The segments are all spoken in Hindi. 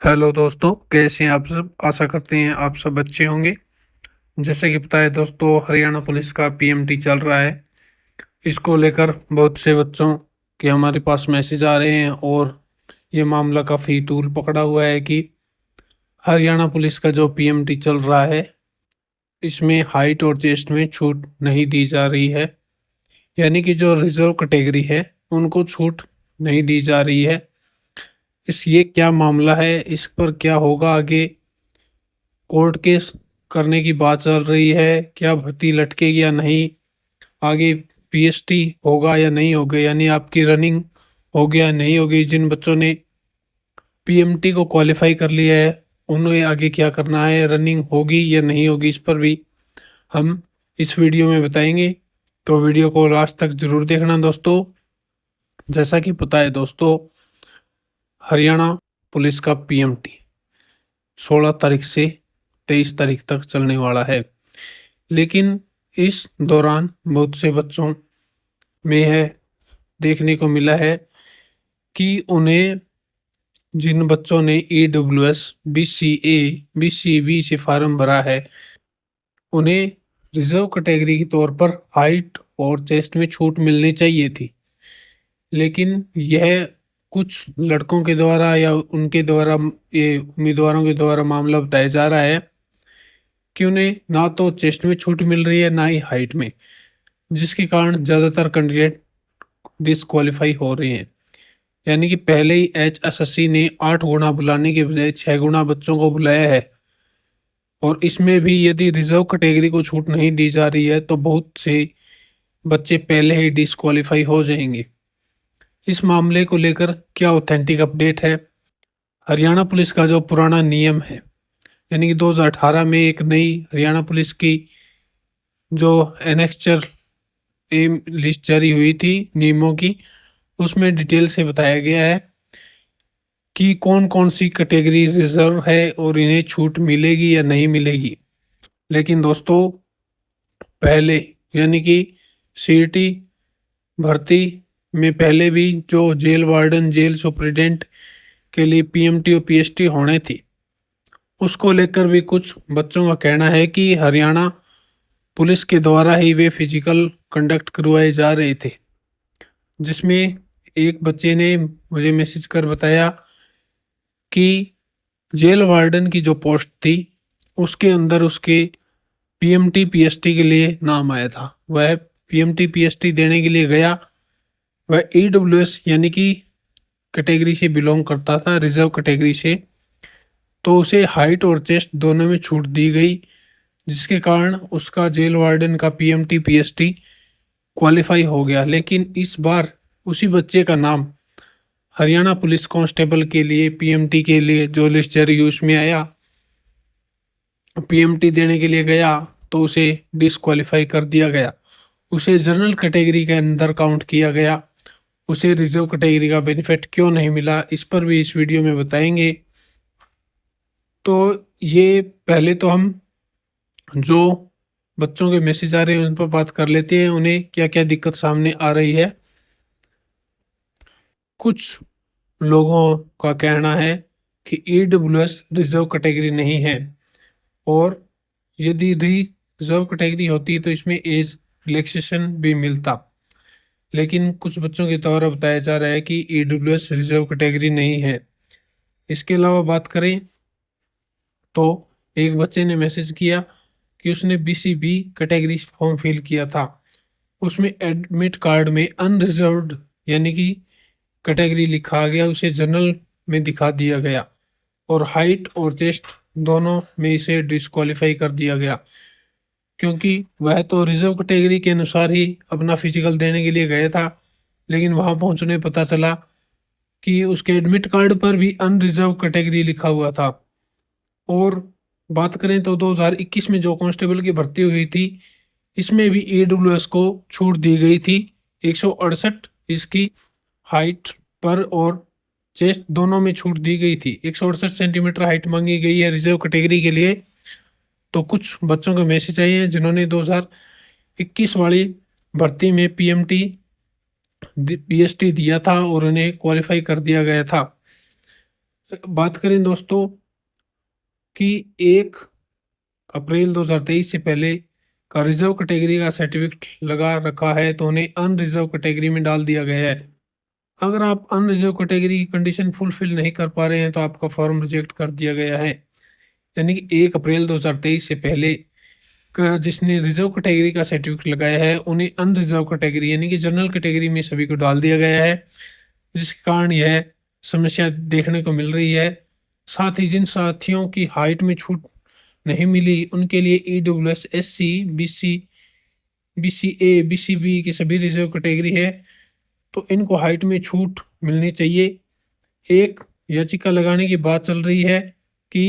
हेलो दोस्तों, कैसे हैं आप सब। आशा करते हैं आप सब अच्छे होंगे। जैसे कि पता है दोस्तों, हरियाणा पुलिस का पीएमटी चल रहा है। इसको लेकर बहुत से बच्चों के हमारे पास मैसेज आ रहे हैं और ये मामला काफ़ी तूल पकड़ा हुआ है कि हरियाणा पुलिस का जो पीएमटी चल रहा है, इसमें हाइट और चेस्ट में छूट नहीं दी जा रही है। यानी कि जो रिजर्व कैटेगरी है, उनको छूट नहीं दी जा रही है। ये क्या मामला है, इस पर क्या होगा आगे। कोर्ट केस करने की बात चल रही है, क्या भर्ती लटकेगी या नहीं, आगे पीएसटी होगा या नहीं होगा, यानी आपकी रनिंग होगी या नहीं होगी। जिन बच्चों ने पीएमटी को क्वालिफाई कर लिया है, उन्हें आगे क्या करना है, रनिंग होगी या नहीं होगी, इस पर भी हम इस वीडियो में बताएंगे। तो वीडियो को लास्ट तक जरूर देखना दोस्तों। जैसा कि पता है दोस्तों, हरियाणा पुलिस का पीएमटी 16 तारीख से 23 तारीख तक चलने वाला है। लेकिन इस दौरान बहुत से बच्चों में है देखने को मिला है कि उन्हें, जिन बच्चों ने EWS BCA BCB से फार्म भरा है, उन्हें रिजर्व कैटेगरी के तौर पर हाइट और चेस्ट में छूट मिलनी चाहिए थी। लेकिन यह कुछ लड़कों के द्वारा या उनके द्वारा, ये उम्मीदवारों के द्वारा मामला बताया जा रहा है कि उन्हें ना तो चेस्ट में छूट मिल रही है, ना ही हाइट में, जिसके कारण ज़्यादातर कैंडिडेट डिसक्वालीफाई हो रहे हैं। यानी कि पहले ही HSSC ने 8 गुना बुलाने के बजाय 6 गुना बच्चों को बुलाया है। और इसमें भी यदि रिजर्व कैटेगरी को छूट नहीं दी जा रही है तो बहुत से बच्चे पहले ही डिसक्वालीफाई हो जाएंगे। इस मामले को लेकर क्या ऑथेंटिक अपडेट है। हरियाणा पुलिस का जो पुराना नियम है, यानी कि 2018 में एक नई हरियाणा पुलिस की जो एनेक्चर लिस्ट जारी हुई थी नियमों की, उसमें डिटेल से बताया गया है कि कौन कौन सी कैटेगरी रिजर्व है और इन्हें छूट मिलेगी या नहीं मिलेगी। लेकिन दोस्तों, पहले यानी कि सीईटी भर्ती में पहले भी जो जेल वार्डन, जेल सुप्रिटेंडेंट के लिए पीएमटी और पीएसटी होने थी, उसको लेकर भी कुछ बच्चों का कहना है कि हरियाणा पुलिस के द्वारा ही वे फिजिकल कंडक्ट करवाए जा रहे थे। जिसमें एक बच्चे ने मुझे मैसेज कर बताया कि जेल वार्डन की जो पोस्ट थी, उसके अंदर उसके पीएमटी पीएसटी के लिए नाम आया था। वह पीएमटी पीएसटी देने के लिए गया। वह ईडब्ल्यूएस यानी कि कैटेगरी से बिलोंग करता था, रिजर्व कैटेगरी से। तो उसे हाइट और चेस्ट दोनों में छूट दी गई, जिसके कारण उसका जेल वार्डन का पीएमटी पीएसटी क्वालिफाई हो गया। लेकिन इस बार उसी बच्चे का नाम हरियाणा पुलिस कांस्टेबल के लिए पीएमटी के लिए जो लिस्ट जारी हुई उसमें आया। पीएमटी देने के लिए गया तो उसे डिसक्वालीफाई कर दिया गया। उसे जनरल कैटेगरी के अंदर काउंट किया गया। उसे रिजर्व कैटेगरी का बेनिफिट क्यों नहीं मिला, इस पर भी इस वीडियो में बताएंगे। तो ये पहले तो हम जो बच्चों के मैसेज आ रहे हैं उन पर बात कर लेते हैं, उन्हें क्या क्या दिक्कत सामने आ रही है। कुछ लोगों का कहना है कि EWS रिजर्व कैटेगरी नहीं है, और यदि रिजर्व कैटेगरी होती तो इसमें एज रिलैक्सेशन भी मिलता। लेकिन कुछ बच्चों के द्वारा बताया जा रहा है कि EWS रिजर्व कैटेगरी नहीं है। इसके अलावा बात करें तो एक बच्चे ने मैसेज किया कि उसने BCB कैटेगरी फॉर्म फिल किया था। उसमें एडमिट कार्ड में अनरिजर्व्ड यानी कि कैटेगरी लिखा गया, उसे जनरल में दिखा दिया गया, और हाइट और चेस्ट दोनों में इसे डिस्क्वालीफाई कर दिया गया, क्योंकि वह तो रिजर्व कैटेगरी के अनुसार ही अपना फिजिकल देने के लिए गया था। लेकिन वहां पहुंचने पता चला कि उसके एडमिट कार्ड पर भी अनरिजर्व कैटेगरी लिखा हुआ था। और बात करें तो 2021 में जो कांस्टेबल की भर्ती हुई थी, इसमें भी EWS को छूट दी गई थी 168 इसकी हाइट पर, और चेस्ट दोनों में छूट दी गई थी। 168 सेंटीमीटर हाइट मांगी गई है रिजर्व कैटेगरी के लिए। तो कुछ बच्चों के मैसेज आए हैं जिन्होंने 2021 वाली भर्ती में पीएमटी पीएसटी दिया था और उन्हें क्वालिफाई कर दिया गया था। बात करें दोस्तों कि 1 अप्रैल 2023 से पहले का रिजर्व कैटेगरी का सर्टिफिकेट लगा रखा है तो उन्हें अनरिजर्व कैटेगरी में डाल दिया गया है। अगर आप अनरिजर्व कैटेगरी की कंडीशन फुलफिल नहीं कर पा रहे हैं तो आपका फॉर्म रिजेक्ट कर दिया गया है। यानी कि 1 अप्रैल 2023 से पहले का जिसने रिजर्व कैटेगरी का सर्टिफिकेट लगाया है उन्हें अनरिजर्व कैटेगरी यानी कि जनरल कैटेगरी में सभी को डाल दिया गया है, जिसके कारण यह समस्या देखने को मिल रही है। साथ ही जिन साथियों की हाइट में छूट नहीं मिली उनके लिए EWS SC BC BCA BCB की सभी रिजर्व कैटेगरी है तो इनको हाइट में छूट मिलनी चाहिए। एक याचिका लगाने की बात चल रही है कि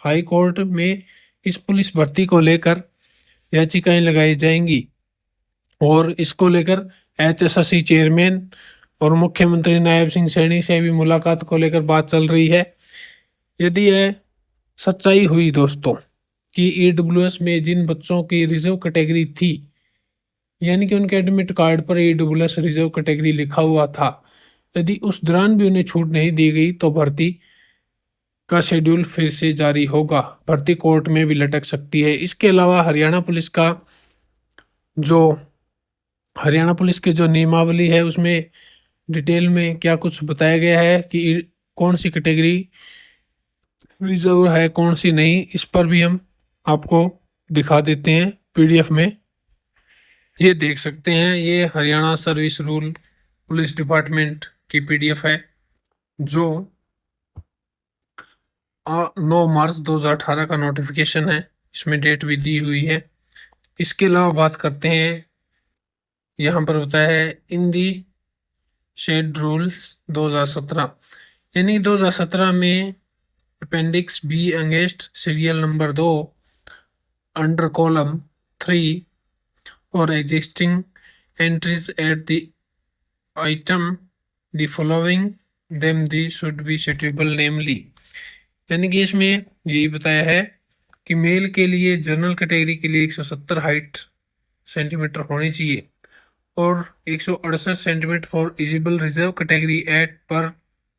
हाई कोर्ट में इस पुलिस भर्ती को लेकर याचिकाएं लगाई जाएंगी और इसको लेकर HSSC चेयरमैन और मुख्यमंत्री नायब सिंह सैनी से भी मुलाकात को लेकर बात चल रही है। यदि यह सच्चाई हुई दोस्तों कि EWS में जिन बच्चों की रिजर्व कैटेगरी थी यानी कि उनके एडमिट कार्ड पर EWS रिजर्व कैटेगरी लिखा हुआ था, यदि उस दौरान भी उन्हें छूट नहीं दी गई तो भर्ती का शेड्यूल फिर से जारी होगा, भर्ती कोर्ट में भी लटक सकती है। इसके अलावा हरियाणा पुलिस के जो नियमावली है उसमें डिटेल में क्या कुछ बताया गया है कि कौन सी कैटेगरी रिजर्व है कौन सी नहीं, इस पर भी हम आपको दिखा देते हैं PDF में। ये देख सकते हैं, ये Haryana service rule police department की PDF है जो 9 मार्च 2018 का नोटिफिकेशन है, इसमें डेट भी दी हुई है। इसके अलावा बात करते हैं, यहाँ पर बताया है इन दी शेड रूल्स 2017 यानी 2017 में appendix B against serial number 2 under column 3 और existing entries at the item the following them the should be suitable namely, यानी कि इसमें यही बताया है कि मेल के लिए जनरल कैटेगरी के लिए 170 हाइट सेंटीमीटर होनी चाहिए और 168 centimetre for eligible reserve category at per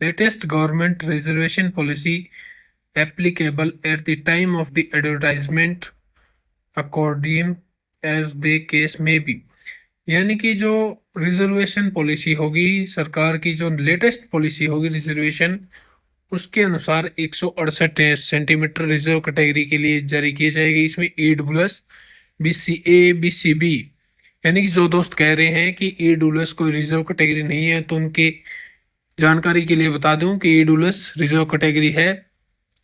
latest government reservation policy applicable at the time of the advertisement according as the case may be, यानी कि जो रिजर्वेशन पॉलिसी होगी सरकार की, जो लेटेस्ट पॉलिसी होगी रिजर्वेशन, उसके अनुसार 168 सेंटीमीटर रिजर्व कैटेगरी के लिए जारी की जाएगी। इसमें EWS BCA BCB, यानी कि जो दोस्त कह रहे हैं कि EWS कोई रिजर्व कैटेगरी नहीं है तो उनके जानकारी के लिए बता दूं कि EWS रिजर्व कैटेगरी है,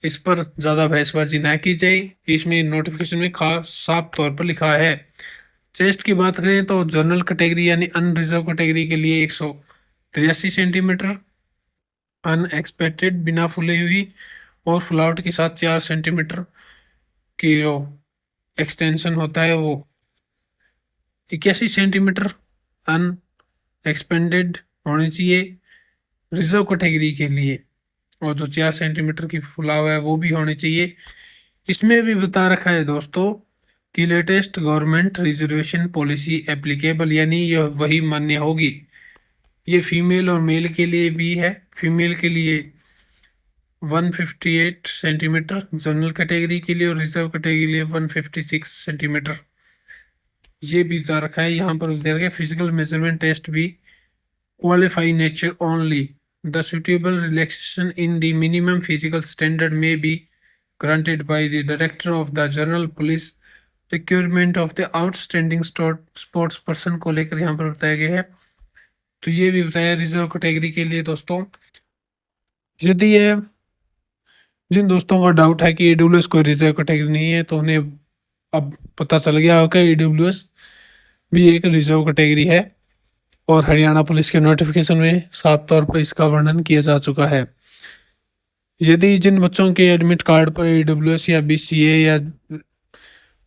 इस पर ज़्यादा बहसबाजी ना की जाए। इसमें नोटिफिकेशन में खास साफ तौर पर लिखा है। चेस्ट की बात करें तो जनरल कैटेगरी यानी अनरिजर्व कैटेगरी के लिए 183 सेंटीमीटर, अनएक्सपेक्टेड बिना फुले हुई और फुलावट के साथ 4 सेंटीमीटर की जो एक्सटेंशन होता है वो 81 सेंटीमीटर अनएक्सपेंडेड होनी चाहिए रिजर्व कैटेगरी के लिए, और जो 4 सेंटीमीटर की फुलाव है वो भी होनी चाहिए। इसमें भी बता रखा है दोस्तों कि latest government reservation policy applicable, यानी यह वही मान्य होगी। ये फीमेल और मेल के लिए भी है। फीमेल के लिए 158 सेंटीमीटर, जनरल कैटेगरी के लिए और रिजर्व कैटेगरी के लिए 156 सेंटीमीटर, ये भी बता रखा है। यहाँ पर दे रखा है फिजिकल मेजरमेंट टेस्ट भी qualify nature only, the suitable relaxation in the minimum physical standard may be granted by the director of the general police requirement of the outstanding sports person को लेकर यहाँ पर बताया गया है। तो ये भी बताया रिजर्व कैटेगरी के लिए दोस्तों। यदि ये जिन दोस्तों का डाउट है कि EWS कोई रिजर्व कैटेगरी नहीं है तो उन्हें अब पता चल गया होगा EWS भी एक रिजर्व कैटेगरी है और हरियाणा पुलिस के नोटिफिकेशन में साफ तौर पर इसका वर्णन किया जा चुका है। यदि जिन बच्चों के एडमिट कार्ड पर EWS या BCA या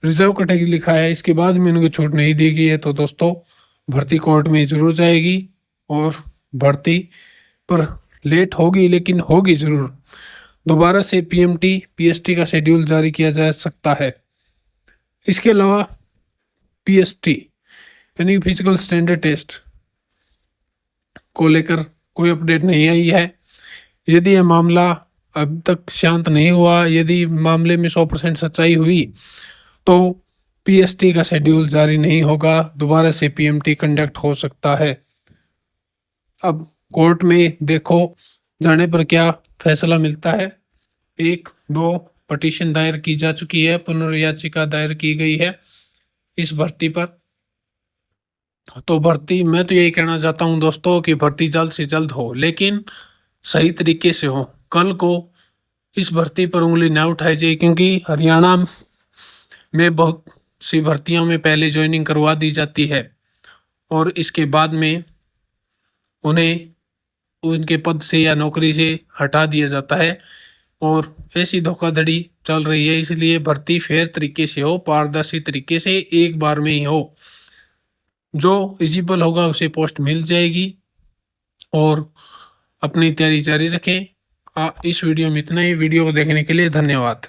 रिजर्व कैटेगरी लिखा है इसके बाद में उनको छूट नहीं दी गई है तो दोस्तों भर्ती कोर्ट में जरूर जाएगी और भर्ती पर लेट होगी लेकिन होगी जरूर। दोबारा से PMT PST का शेड्यूल जारी किया जा सकता है। इसके अलावा PST यानी फिजिकल स्टैंडर्ड टेस्ट को लेकर कोई अपडेट नहीं आई है। यदि यह मामला अब तक शांत नहीं हुआ। यदि मामले में 100% सच्चाई हुई तो पीएसटी का शेड्यूल जारी नहीं होगा, दोबारा से पीएमटी कंडक्ट हो सकता है। अब कोर्ट में देखो जाने पर क्या फैसला मिलता है। 1-2 पटिशन दायर की जा चुकी है, पुनर्याचिका दायर की गई है इस भर्ती पर। तो भर्ती, मैं तो यही कहना चाहता हूँ दोस्तों कि भर्ती जल्द से जल्द हो, लेकिन सही तरीके से हो। कल को इस भर्ती पर उंगली न उठाई जाए, क्योंकि हरियाणा में बहुत सी भर्तियों में पहले ज्वाइनिंग करवा दी जाती है और इसके बाद में उन्हें उनके पद से या नौकरी से हटा दिया जाता है और ऐसी धोखाधड़ी चल रही है। इसलिए भर्ती फेयर तरीके से हो, पारदर्शी तरीके से एक बार में ही हो। जो एलिजिबल होगा उसे पोस्ट मिल जाएगी और अपनी तैयारी जारी रखें। इस वीडियो में इतना ही। वीडियो को देखने के लिए धन्यवाद।